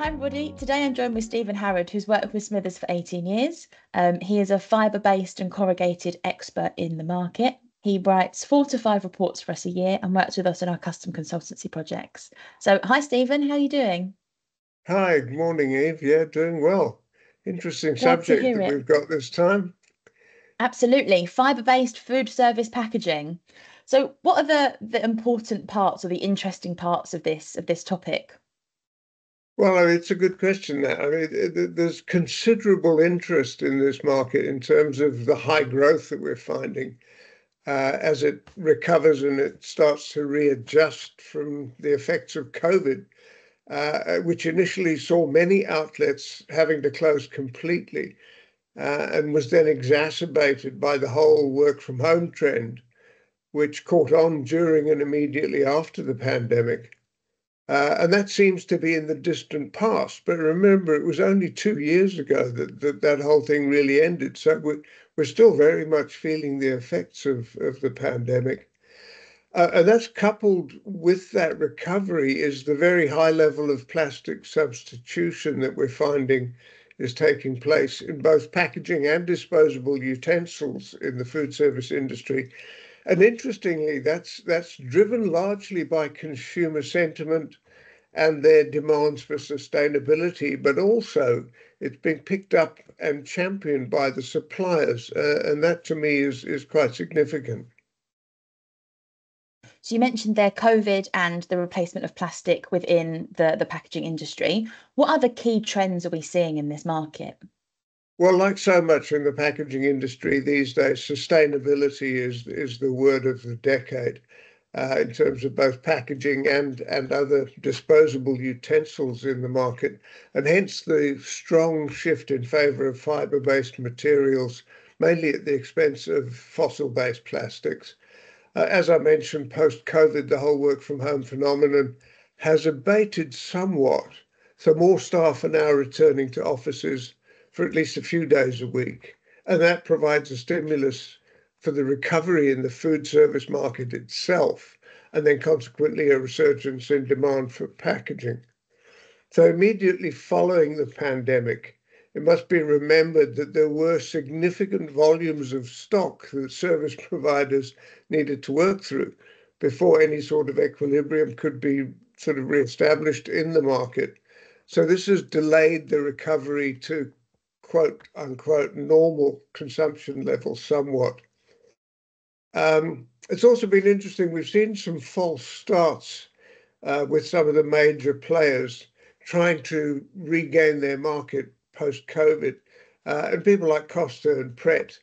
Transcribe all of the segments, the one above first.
Hi everybody, today I'm joined with Stephen Harrod, who's worked with Smithers for 18 years. He is a fibre-based and corrugated expert in the market. He writes 4 to 5 reports for us a year and works with us on our custom consultancy projects. So hi Stephen, how are you doing? Hi, good morning, Eve. Yeah, doing well. Interesting Glad to subject hear that it. we've got this time. Absolutely, fibre-based food service packaging. So what are the important parts or the interesting parts of this topic? Well, it's a good question that. There's considerable interest in this market in terms of the high growth that we're finding as it recovers and it starts to readjust from the effects of COVID, which initially saw many outlets having to close completely, and was then exacerbated by the whole work from home trend, which caught on during and immediately after the pandemic. And that seems to be in the distant past. But remember, it was only 2 years ago that whole thing really ended. So we're still very much feeling the effects of the pandemic. And that's coupled with that recovery is the very high level of plastic substitution that we're finding is taking place in both packaging and disposable utensils in the food service industry. And interestingly, that's driven largely by consumer sentiment and their demands for sustainability, but also it's been picked up and championed by the suppliers, and that to me is quite significant. So you mentioned there COVID and the replacement of plastic within the packaging industry. What other key trends are we seeing in this market? Well, like so much in the packaging industry these days, sustainability is the word of the decade. In terms of both packaging and other disposable utensils in the market, and hence the strong shift in favor of fiber-based materials, mainly at the expense of fossil-based plastics. As I mentioned, post-COVID, the whole work from home phenomenon has abated somewhat. So more staff are now returning to offices for at least a few days a week. And that provides a stimulus for the recovery in the food service market itself, and then consequently a resurgence in demand for packaging. So immediately following the pandemic, it must be remembered that there were significant volumes of stock that service providers needed to work through before any sort of equilibrium could be sort of reestablished in the market. So this has delayed the recovery to quote unquote normal consumption levels somewhat. It's also been interesting. We've seen some false starts with some of the major players trying to regain their market post-COVID, and people like Costa and Pret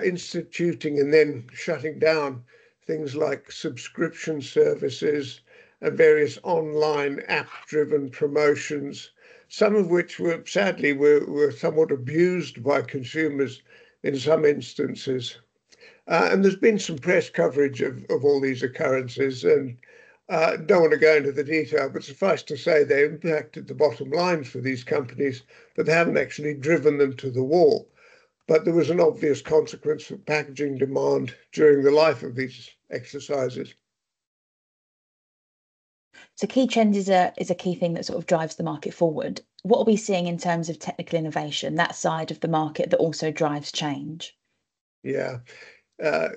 instituting and then shutting down things like subscription services and various online app-driven promotions, some of which were sadly were somewhat abused by consumers in some instances. And there's been some press coverage of all these occurrences, and don't want to go into the detail, but suffice to say they impacted the bottom lines for these companies, but they haven't actually driven them to the wall. But there was an obvious consequence for packaging demand during the life of these exercises. So key trends is a key thing that sort of drives the market forward. What are we seeing in terms of technical innovation, that side of the market that also drives change? Yeah. Uh,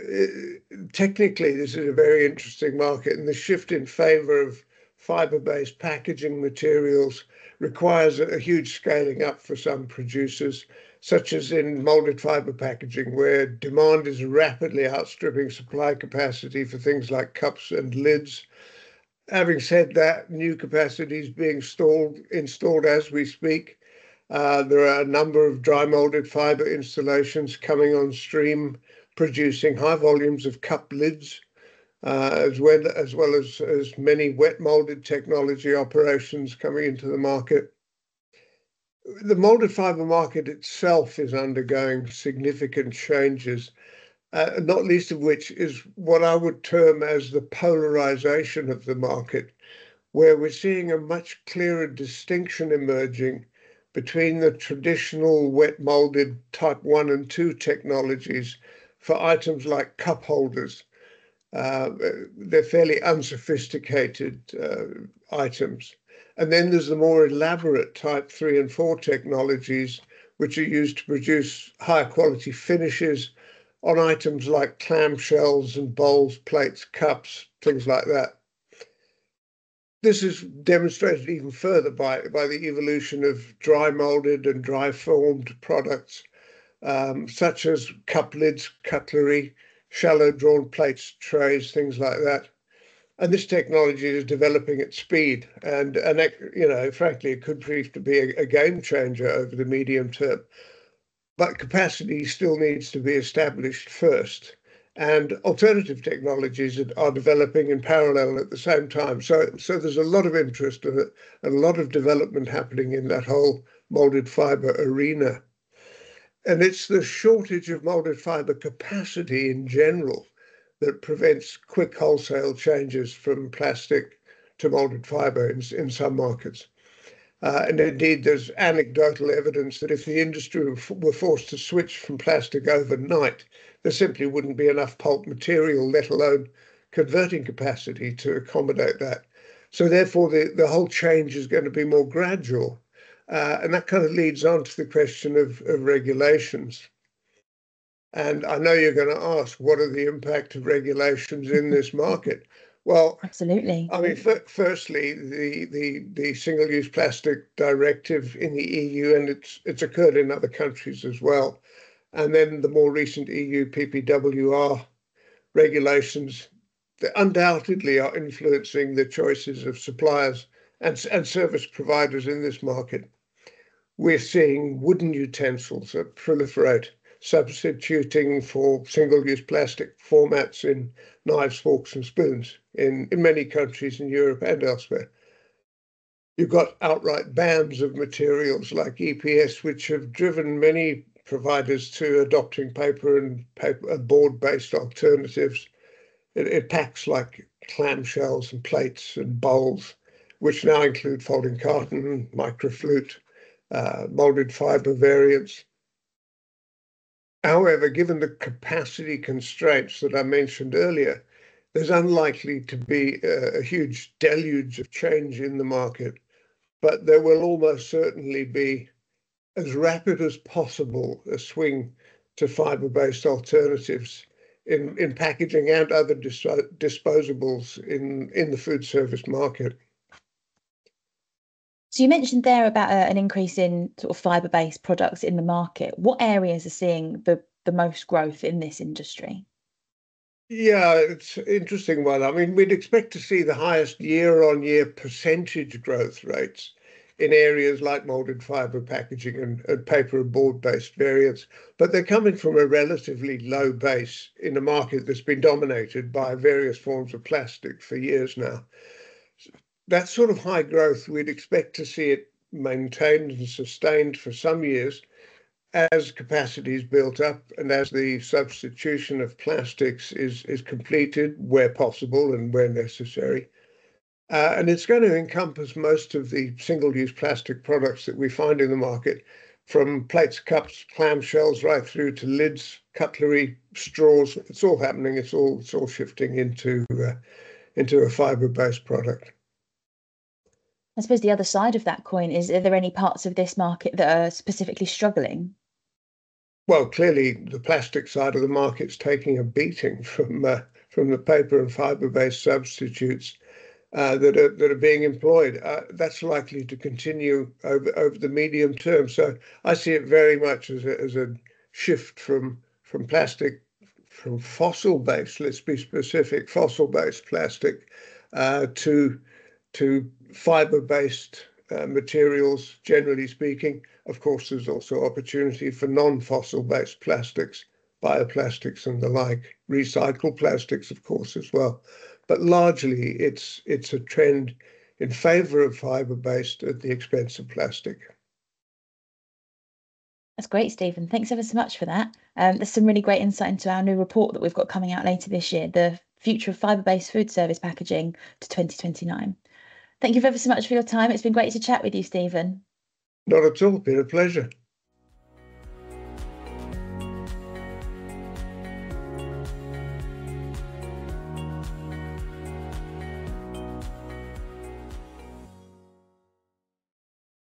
Technically, this is a very interesting market, and the shift in favor of fiber-based packaging materials requires a huge scaling up for some producers, such as in molded fiber packaging, where demand is rapidly outstripping supply capacity for things like cups and lids. Having said that, new capacity is being installed as we speak. There are a number of dry molded fiber installations coming on stream, producing high volumes of cup lids, as well as many wet molded technology operations coming into the market. The molded fiber market itself is undergoing significant changes, not least of which is what I would term as the polarization of the market, where we're seeing a much clearer distinction emerging between the traditional wet molded type 1 and 2 technologies for items like cup holders. Uh, they're fairly unsophisticated items. And then there's the more elaborate type 3 and 4 technologies, which are used to produce higher quality finishes on items like clamshells and bowls, plates, cups, things like that. This is demonstrated even further by the evolution of dry molded and dry formed products, such as cup lids, cutlery, shallow drawn plates, trays, things like that. And this technology is developing at speed, and frankly, it could prove to be a game changer over the medium term. But capacity still needs to be established first. And alternative technologies are developing in parallel at the same time. So there's a lot of interest and a lot of development happening in that whole molded fiber arena. And it's the shortage of molded fiber capacity in general that prevents quick wholesale changes from plastic to molded fiber in some markets. And indeed, there's anecdotal evidence that if the industry were forced to switch from plastic overnight, there simply wouldn't be enough pulp material, let alone converting capacity to accommodate that. So therefore, the whole change is going to be more gradual. And that kind of leads on to the question of regulations. And I know you're going to ask, what are the impact of regulations in this market? Well, Absolutely. I mean, firstly, the single-use plastic directive in the EU, and it's occurred in other countries as well. And then the more recent EU PPWR regulations that undoubtedly are influencing the choices of suppliers and service providers in this market. We're seeing wooden utensils proliferate, substituting for single-use plastic formats in knives, forks, and spoons in many countries in Europe and elsewhere. You've got outright bans of materials like EPS, which have driven many providers to adopting paper and board-based alternatives. It packs like clamshells and plates and bowls, which now include folding carton, microflute, molded fiber variants. However, given the capacity constraints that I mentioned earlier, there's unlikely to be a huge deluge of change in the market, but there will almost certainly be, as rapid as possible, a swing to fiber-based alternatives in packaging and other disposables in the food service market. So you mentioned there about an increase in sort of fibre-based products in the market. What areas are seeing the most growth in this industry? Yeah, it's an interesting one. I mean, we'd expect to see the highest year-on-year percentage growth rates in areas like molded fiber packaging and paper and board-based variants, but they're coming from a relatively low base in a market that's been dominated by various forms of plastic for years now. That sort of high growth, we'd expect to see it maintained and sustained for some years as capacity is built up and as the substitution of plastics is completed where possible and where necessary. And it's going to encompass most of the single-use plastic products that we find in the market, from plates, cups, clamshells, right through to lids, cutlery, straws. It's all happening. It's all shifting into a fiber-based product. I suppose the other side of that coin is, are there any parts of this market that are specifically struggling? Well, clearly the plastic side of the market's taking a beating from the paper and fiber-based substitutes that are being employed. That's likely to continue over the medium term. So I see it very much as a shift from plastic, from fossil-based, let's be specific, fossil-based plastic to fiber-based materials, generally speaking. Of course, there's also opportunity for non-fossil-based plastics, bioplastics and the like, recycled plastics, of course, as well. But largely, it's a trend in favor of fiber-based at the expense of plastic. That's great, Stephen. Thanks ever so much for that. There's some really great insight into our new report that we've got coming out later this year, the future of fibre-based food service packaging to 2029. Thank you ever so much for your time. It's been great to chat with you, Stephen. Not at all. Been a pleasure.